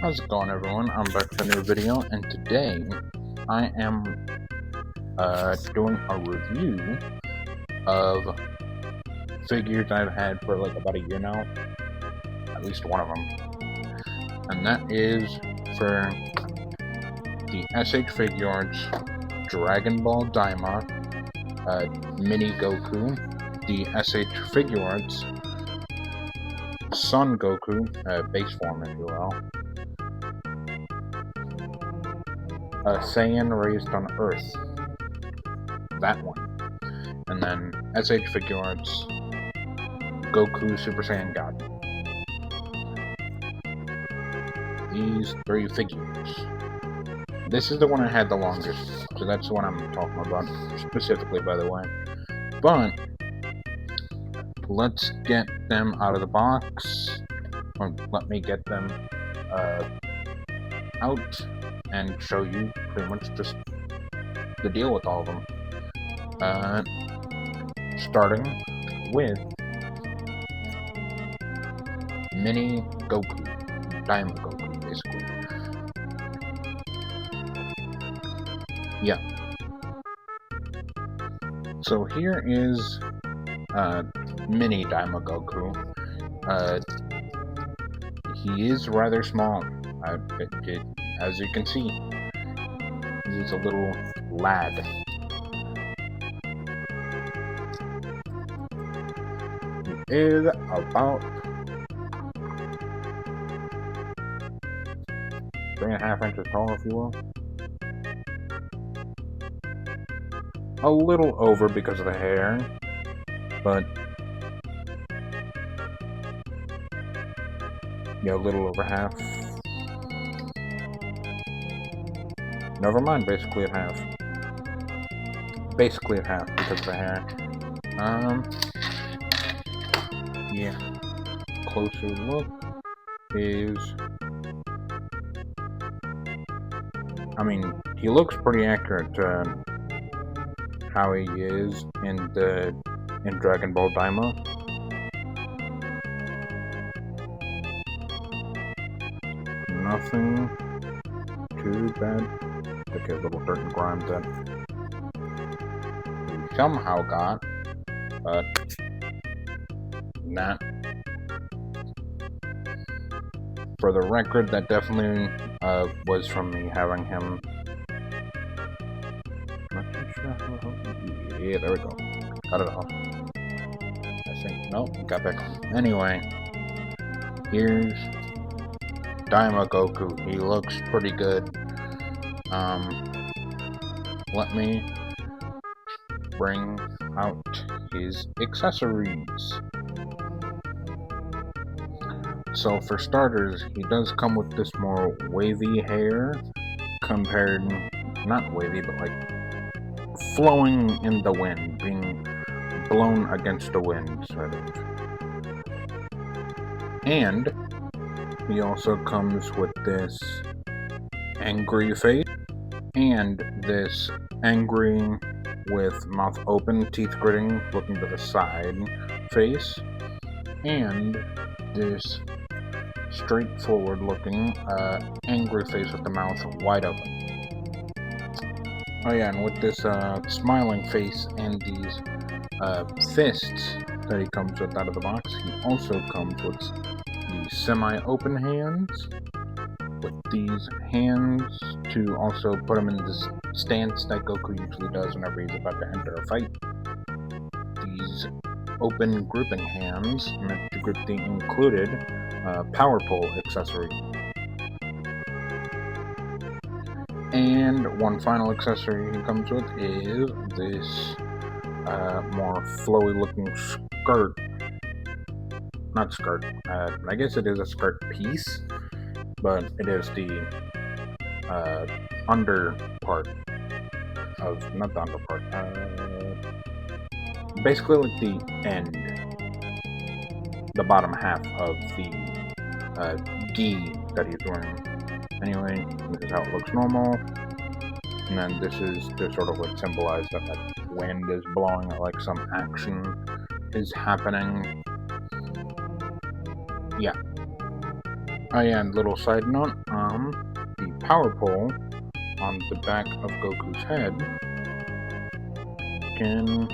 How's it going, everyone? I'm back with a new video, and today I am doing a review of figures I've had for like about a year now, at least one of them, and that is for the SH Figuarts Dragon Ball Daima Mini Goku, the SH Figuarts Son Goku, base form if you will, Saiyan Raised on Earth, that one, and then SH Figuarts Goku Super Saiyan God. These three figures. This is the one I had the longest, so that's the one I'm talking about specifically, by the way. But let's get them out of the box, or let me get them out and show you pretty much just the deal with all of them. Starting with Mini Goku, Daima Goku, basically. Yeah. So here is Mini Daima Goku. He is rather small, as you can see. He's a little lad. He is about 3.5 inches tall, if you will. A little over because of the hair, but yeah, a little over half. Never mind, basically at half. Basically at half because of the hair. Yeah. Closer look is, I mean, he looks pretty accurate to how he is in Dragon Ball Daima. Nothing too bad. Okay, a little dirt and grime that we somehow got, but not. For the record, that definitely was from me having him. Not too sure. Yeah, there we go. Cut it off. I think, nope, got back on. Anyway, here's Daima Goku. He looks pretty good. Let me bring out his accessories. So for starters, he does come with this more wavy hair compared, not wavy, but like flowing in the wind, being blown against the wind, sort of. And he also comes with this angry face and this angry with mouth open, teeth gritting, looking to the side face, and this straightforward looking angry face with the mouth wide open. Oh yeah, and with this smiling face and these fists that he comes with out of the box, he also comes with the semi-open hands, with these hands to also put him in this stance that Goku usually does whenever he's about to enter a fight. These open gripping hands meant to grip the included power pole accessory. And one final accessory he comes with is this more flowy looking skirt. Not skirt, I guess it is a skirt piece, but it is the under part of, not the under part, basically like the end, the bottom half of the gi that he's wearing. Anyway, this is how it looks normal, and then this is to sort of like symbolize that like wind is blowing, like some action is happening. Yeah. Oh yeah, and little side note, the power pole on the back of Goku's head can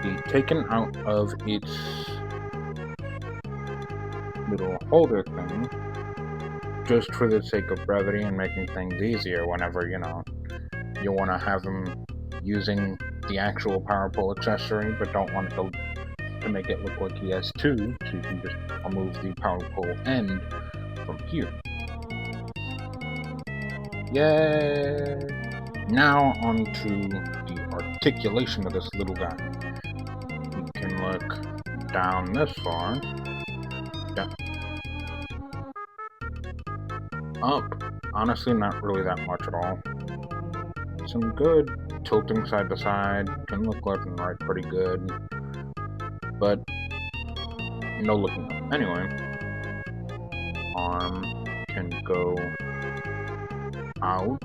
be taken out of its little holder thing just for the sake of brevity and making things easier whenever, you want to have him using the actual power pole accessory but don't want to make it look like he has two, so you can just remove the power pole end from here. Yay! Now onto the articulation of this little guy. You can look down this far, up. Honestly, not really that much at all. Some good tilting side to side, can look left and right pretty good, but no looking up. Anyway, arm can go out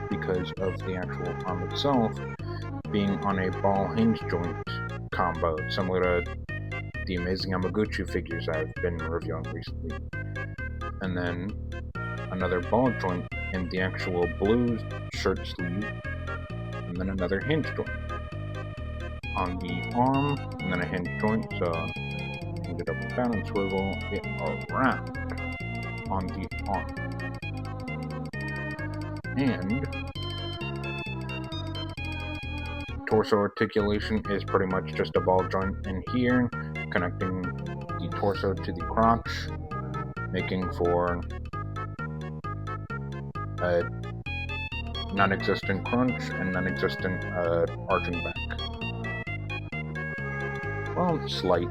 because of the actual arm itself being on a ball hinge joint combo, similar to the amazing Yamaguchi figures I've been reviewing recently. And then another ball joint in the actual blue shirt sleeve, and then another hinge joint on the arm, and then a hinge joint, so move it up and down and swivel it around on the arm. And torso articulation is pretty much just a ball joint in here, connecting the torso to the crotch, making for a non-existent crunch and non-existent arching back. Well, slight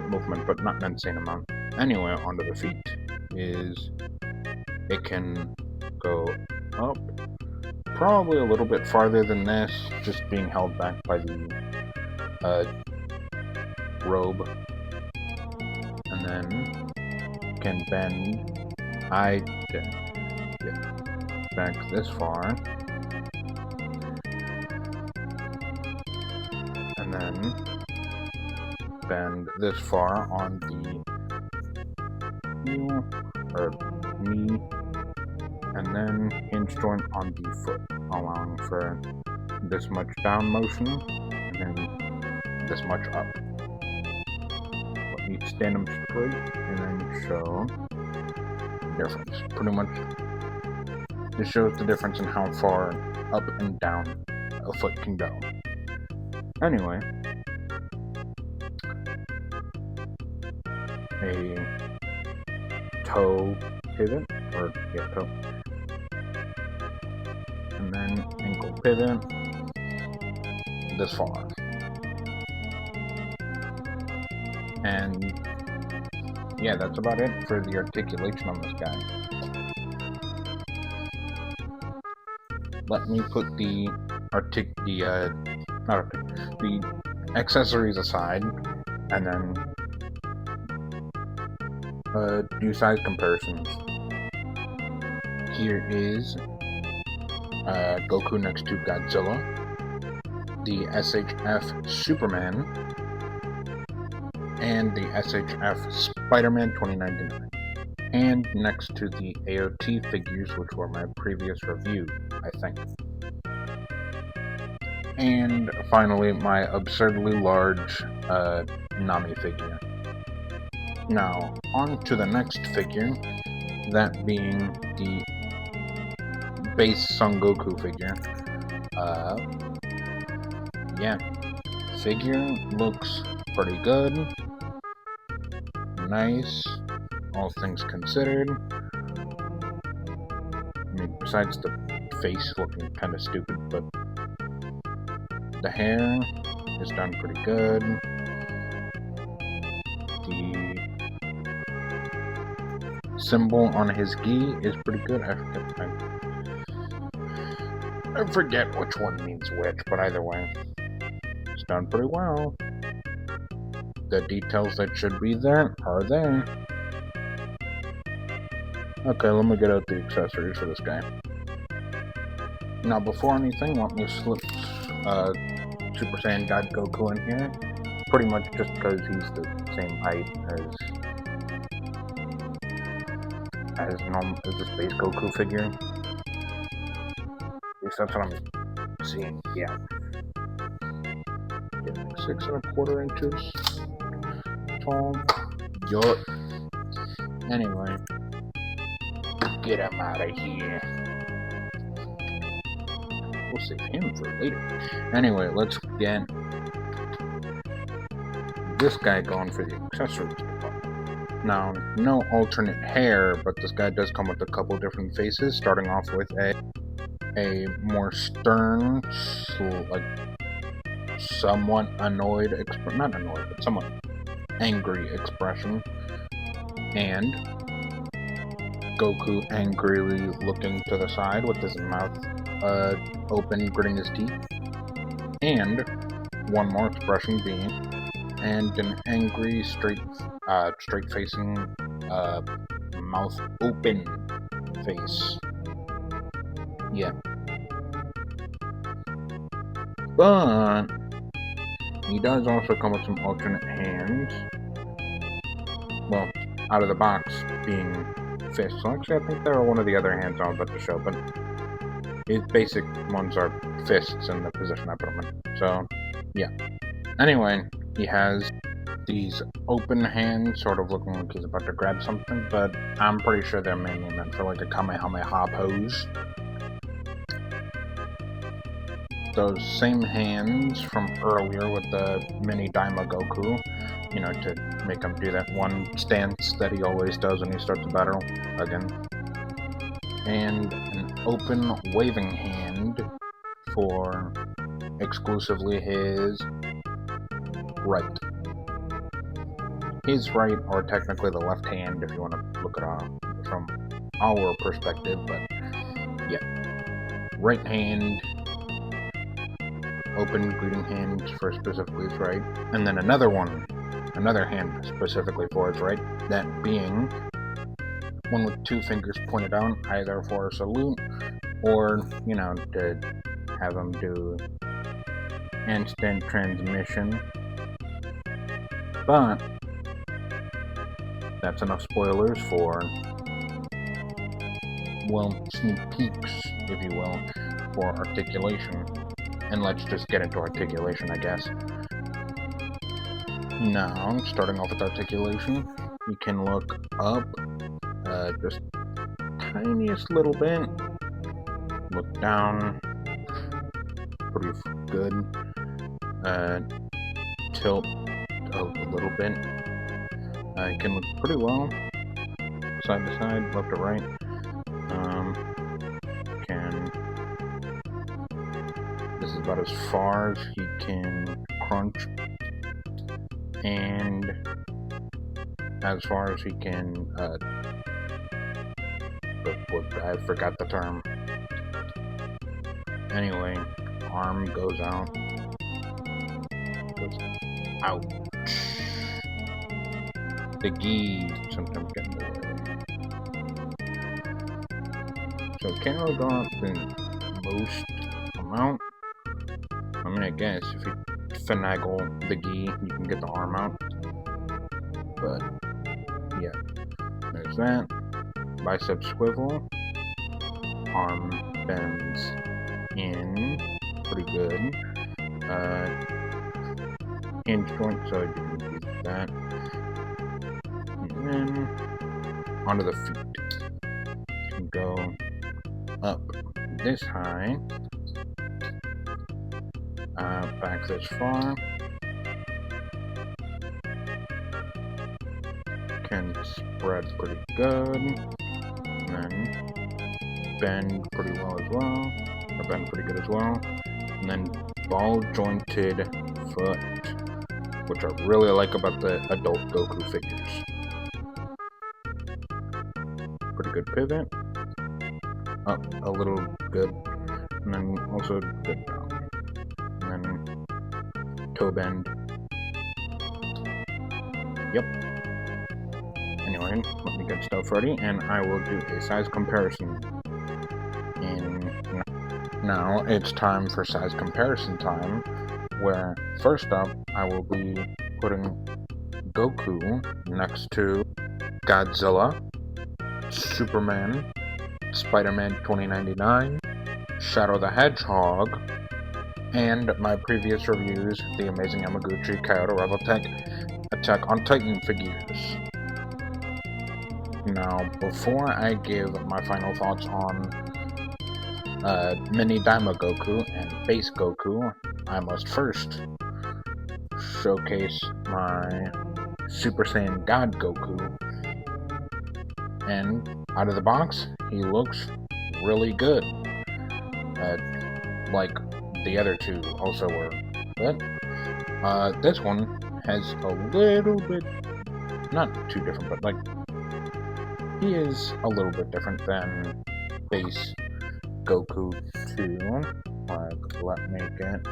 movement, but not an insane amount. Anyway, onto the feet is it can go up probably a little bit farther than this, just being held back by the robe, and then can bend back this far, and then bend this far on the heel or knee, and then hinge joint on the foot, allowing for this much down motion and then this much up. Let me stand them straight and then show the difference. Pretty much this shows the difference in how far up and down a foot can go. Anyway, a toe pivot, or toe, and then ankle pivot this far, and yeah, that's about it for the articulation on this guy. Let me put the accessories aside, and then do size comparisons. Here is Goku next to Godzilla, the SHF Superman, and the SHF Spider-Man 2099. And next to the AOT figures, which were my previous review, I think. And finally, my absurdly large Nami figure. Now, on to the next figure, that being the base Son Goku figure. Yeah, figure looks pretty good. Nice, all things considered. I mean, besides the face looking kind of stupid, but the hair is done pretty good. The symbol on his gi is pretty good. I forget which one means which, but either way, it's done pretty well. The details that should be there are there. Okay, let me get out the accessories for this guy. Now, before anything, let me slip Super Saiyan God Goku in here. pretty much just because he's the same height as the Space Goku figure. At least that's what I'm seeing. Yeah, 6 1/4 inches tall. Yup. Anyway, get him out of here. We'll save him for later. Anyway, let's get this guy going for the accessories department. Now, no alternate hair, but this guy does come with a couple different faces, starting off with a more stern, like somewhat annoyed, not annoyed, but somewhat angry expression, and Goku angrily looking to the side with his mouth open, gritting his teeth, and one more expression being, and an angry, straight-facing, mouth open face. Yeah. But he does also come with some alternate hands. Well, out of the box being fists. So actually, I think there are one of the other hands I'm about to show, but his basic ones are fists in the position I put them in. So, yeah. Anyway, he has these open hands, sort of looking like he's about to grab something, but I'm pretty sure they're mainly meant for like a Kamehameha pose. Those same hands from earlier with the mini Daima Goku, you know, to make him do that one stance that he always does when he starts a battle again. And an open waving hand for exclusively his right. His right, or technically the left hand, if you want to look at it from our perspective, but yeah. Right hand, open greeting hand for specifically his right, and then another hand specifically for his right, that being one with 2 fingers pointed out, either for a salute, or, you know, to have him do instant transmission. But that's enough spoilers for, well, sneak peeks, if you will, for articulation. And let's just get into articulation, I guess. Now, starting off with articulation, you can look up just tiniest little bit, look down, pretty good, tilt a little bit. It can look pretty well, side to side, left to right. This is about as far as he can crunch, and as far as he can, I forgot the term. Anyway, arm goes out. Goes out. The gi sometimes get in the way. So it can't really go out the most amount. I mean, I guess if you finagle the gi, you can get the arm out. But, yeah. There's that. Bicep swivel. Arm bends in. Pretty good. Hinge joint, so you can use that. And then onto the feet. You can go up this high. Back this far. Can spread pretty good. And then bend pretty well as well. Or bend pretty good as well. And then ball jointed foot, which I really like about the adult Goku figures. Pretty good pivot. Up a little good. And then also good down. And then toe bend. Yep. Anyway, let me get stuff ready, and I will do a size comparison. Now it's time for size comparison time, where first up I will be putting Goku next to Godzilla, Superman, Spider-Man 2099, Shadow the Hedgehog, and my previous reviews, The Amazing Yamaguchi, Kyoto Reveltech, Attack on Titan figures. Now, before I give my final thoughts on Mini Daima Goku and Base Goku, I must first showcase my Super Saiyan God Goku. And out of the box, he looks really good. Like the other two also were. But this one has a little bit, not too different, but like, he is a little bit different than Base Goku 2. Like, let me get...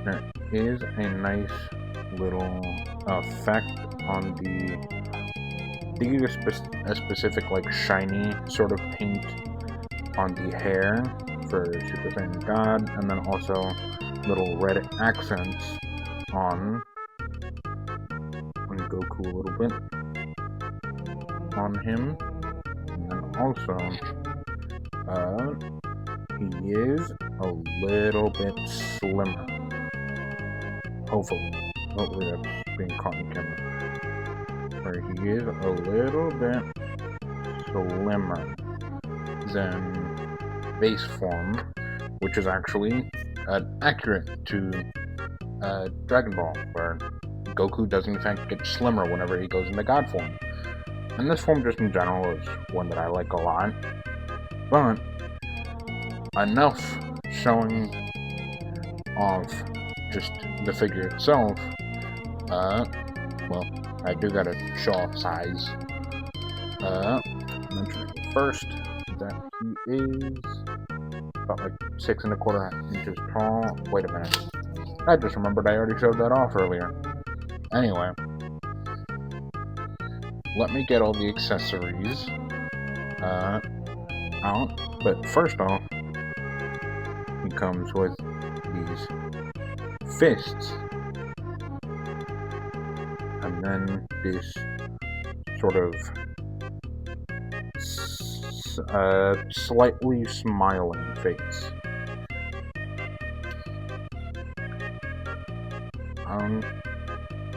There is a nice little effect on the... They use a specific, like, shiny sort of paint on the hair for Super Saiyan God, and then also little red accents on Goku a little bit on him, and then also he is a little bit slimmer. Hopefully that's being caught in camera. Where he is a little bit slimmer than base form, which is actually accurate to Dragon Ball, where Goku does in fact get slimmer whenever he goes into God form. And this form just in general is one that I like a lot. But enough showing off just the figure itself. Well, I do gotta show off size. Mentioning first that he is about like 6 1/4 inches tall. Wait a minute. I just remembered I already showed that off earlier. Anyway, let me get all the accessories out. But first off, he comes with these fists, and then this sort of slightly smiling face.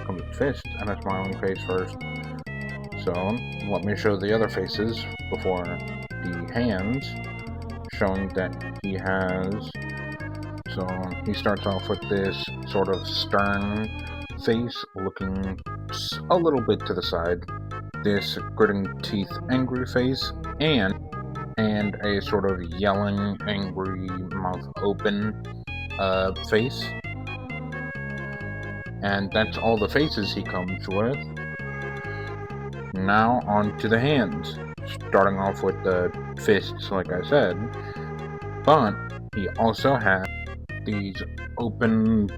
Comes with fist and a smiling face first. So let me show the other faces before the hands, showing that he has. So he starts off with this sort of stern face, looking a little bit to the side. This gritting teeth, angry face, and a sort of yelling, angry, mouth open face. And that's all the faces he comes with. Now on to the hands. Starting off with the fists, like I said. But he also has these open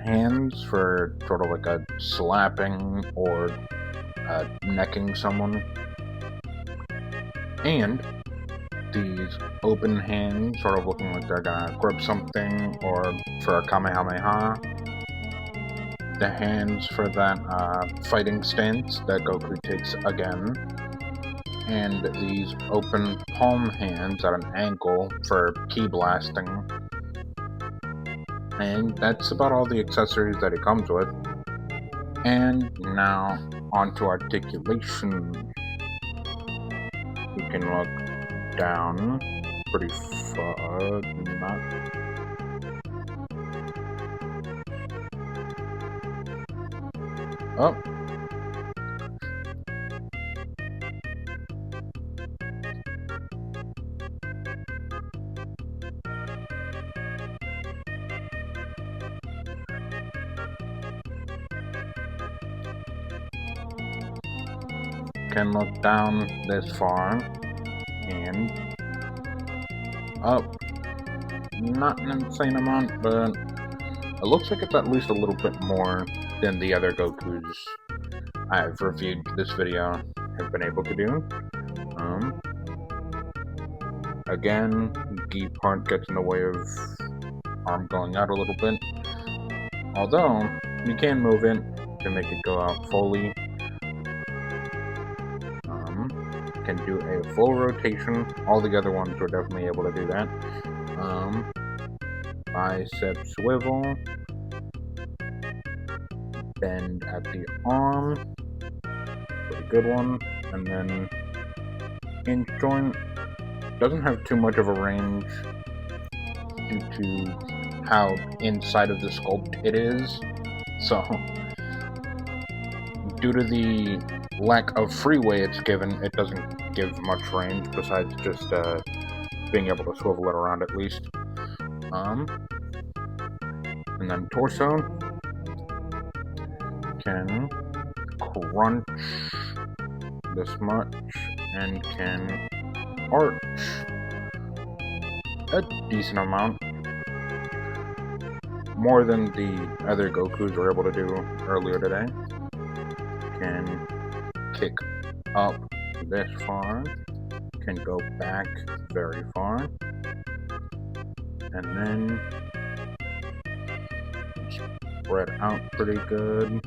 hands for sort of like a slapping or necking someone. And these open hands sort of looking like they're gonna grip something or for a Kamehameha. The hands for that fighting stance that Goku takes again. And these open palm hands at an angle for ki blasting. And that's about all the accessories that it comes with. And now onto articulation. You can look down pretty far, not. Oh. Can look down this far and up. Not an insane amount, but it looks like it's at least a little bit more than the other Gokus I've reviewed this video have been able to do. Again, gi part gets in the way of arm going out a little bit. Although, you can move it to make it go out fully. Can do a full rotation. All the other ones were definitely able to do that. Bicep swivel. Bend at the arm. Pretty good one. And then hinge joint. Doesn't have too much of a range due to how inside of the sculpt it is. So, due to the lack of freeway it's given, it doesn't give much range besides just being able to swivel it around at least. And then torso can crunch this much and can arch a decent amount. More than the other Gokus were able to do earlier today. Can kick up this far, can go back very far, and then spread out pretty good.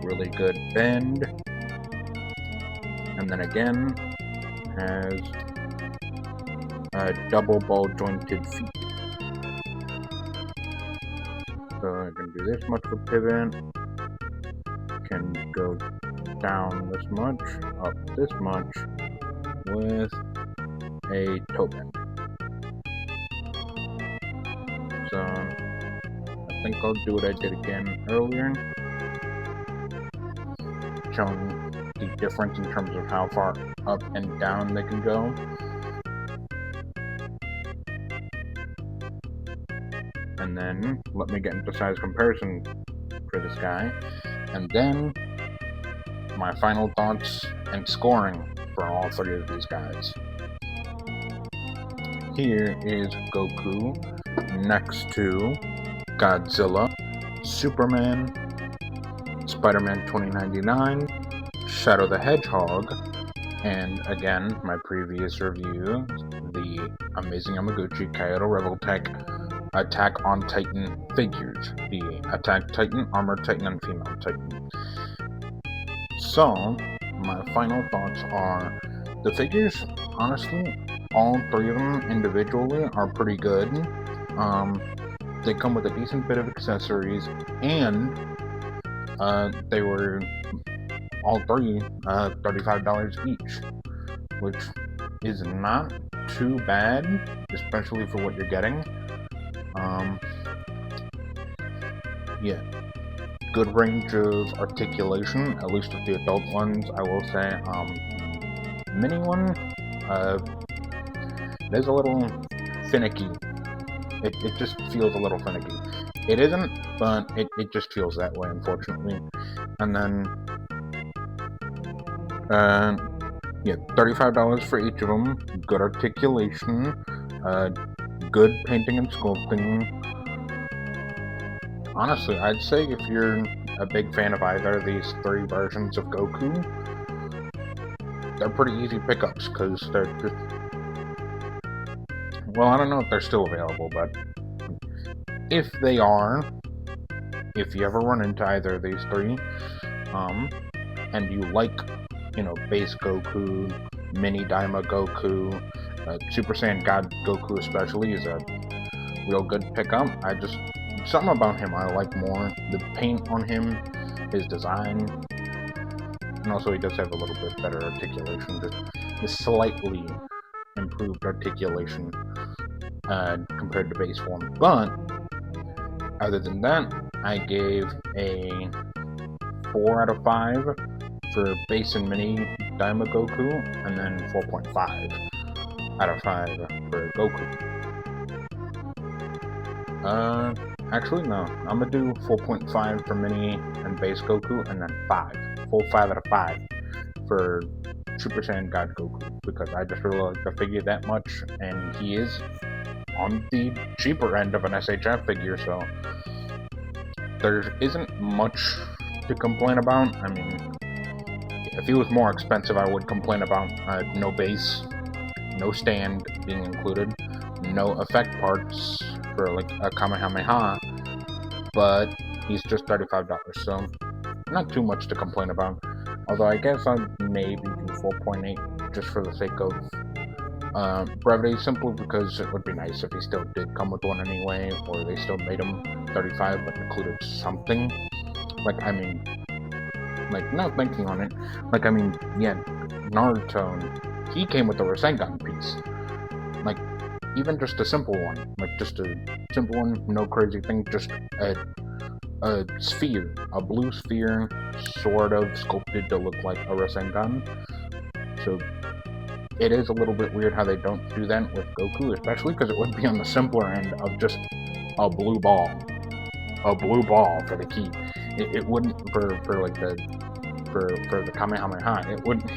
Really good bend, and then again has double ball jointed feet. So I can do this much for pivot, can go down this much, up this much with a toe bend. So I think I'll do what I did again earlier, showing the difference in terms of how far up and down they can go. And then let me get into size comparison for this guy, and then my final thoughts and scoring for all three of these guys. Here is Goku next to Godzilla, Superman, Spider-Man 2099, Shadow the Hedgehog, and again, my previous review, the amazing Yamaguchi Kyoto Revoltech Attack on Titan figures, the Attack Titan, Armored Titan, and Female Titan. So, my final thoughts are, the figures, honestly, all three of them individually are pretty good. They come with a decent bit of accessories, and they were all three $35 each, which is not too bad, especially for what you're getting. Yeah, good range of articulation, at least with the adult ones, I will say. Mini one, it is a little finicky. It just feels a little finicky. It isn't, but it just feels that way, unfortunately. And then, yeah, $35 for each of them. Good articulation, good painting and sculpting. Honestly, I'd say if you're a big fan of either of these three versions of Goku, they're pretty easy pickups, because they're just... Well, I don't know if they're still available, but if they are, if you ever run into either of these three, and you like, base Goku, Mini Daima Goku, Super Saiyan God Goku especially is a real good pickup. Something about him I like more. The paint on him, his design, and also he does have a little bit better articulation, just slightly improved articulation compared to base form. But other than that, I gave a 4 out of 5 for base and mini Daima Goku, and then 4.5 out of 5 for Goku. Actually, no. I'm gonna do 4.5 for mini and base Goku, and then 5. Full 5 out of 5 for Super Saiyan God Goku, because I just really like the figure that much, and he is on the cheaper end of an SHF figure, so there isn't much to complain about. I mean, if he was more expensive, I would complain about no base, no stand being included, no effect parts for like a Kamehameha, but he's just $35, so not too much to complain about. Although I guess I'd maybe do 4.8 just for the sake of brevity, simply because it would be nice if he still did come with one anyway, or they still made him 35 but included something. Like, I mean, like, now thinking on it, like, I mean, yeah, Naruto, he came with the Rasengan piece. Like, even just a simple one, like, just a simple one, no crazy thing, just a sphere, a blue sphere, sort of sculpted to look like a Rasengan. So it is a little bit weird how they don't do that with Goku, especially because it would be on the simpler end of just a blue ball for the key. It wouldn't for like for the Kamehameha. It wouldn't.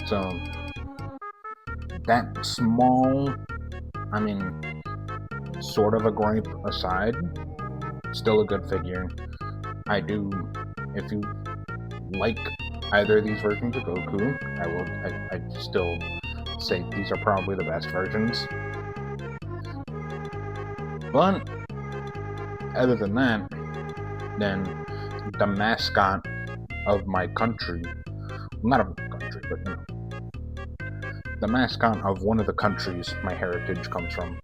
So that small, I mean, sort of a gripe aside, still a good figure. I do, if you like either of these versions of Goku, I'd still say these are probably the best versions. But other than that, then the mascot of my country, not of my country, but you know, the mascot of one of the countries my heritage comes from.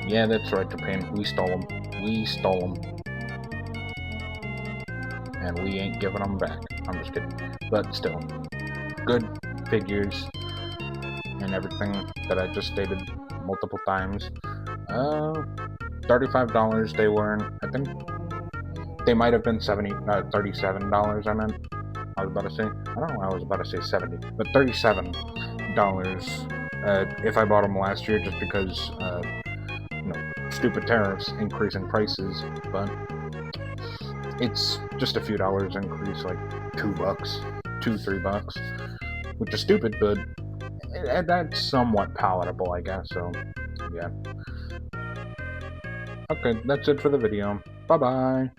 Yeah, that's right, Japan. We stole them. We stole them. And we ain't giving them back. I'm just kidding. But still, good figures and everything that I just stated multiple times. $35 they were. I think they might have been $37. I meant. I was about to say. I don't know. I was about to say 70, but $37. If I bought them last year, just because stupid tariffs increasing prices, but it's just a few dollars increase, like $2, $3, which is stupid, but that's somewhat palatable, I guess. So yeah. Okay, that's it for the video. Bye bye.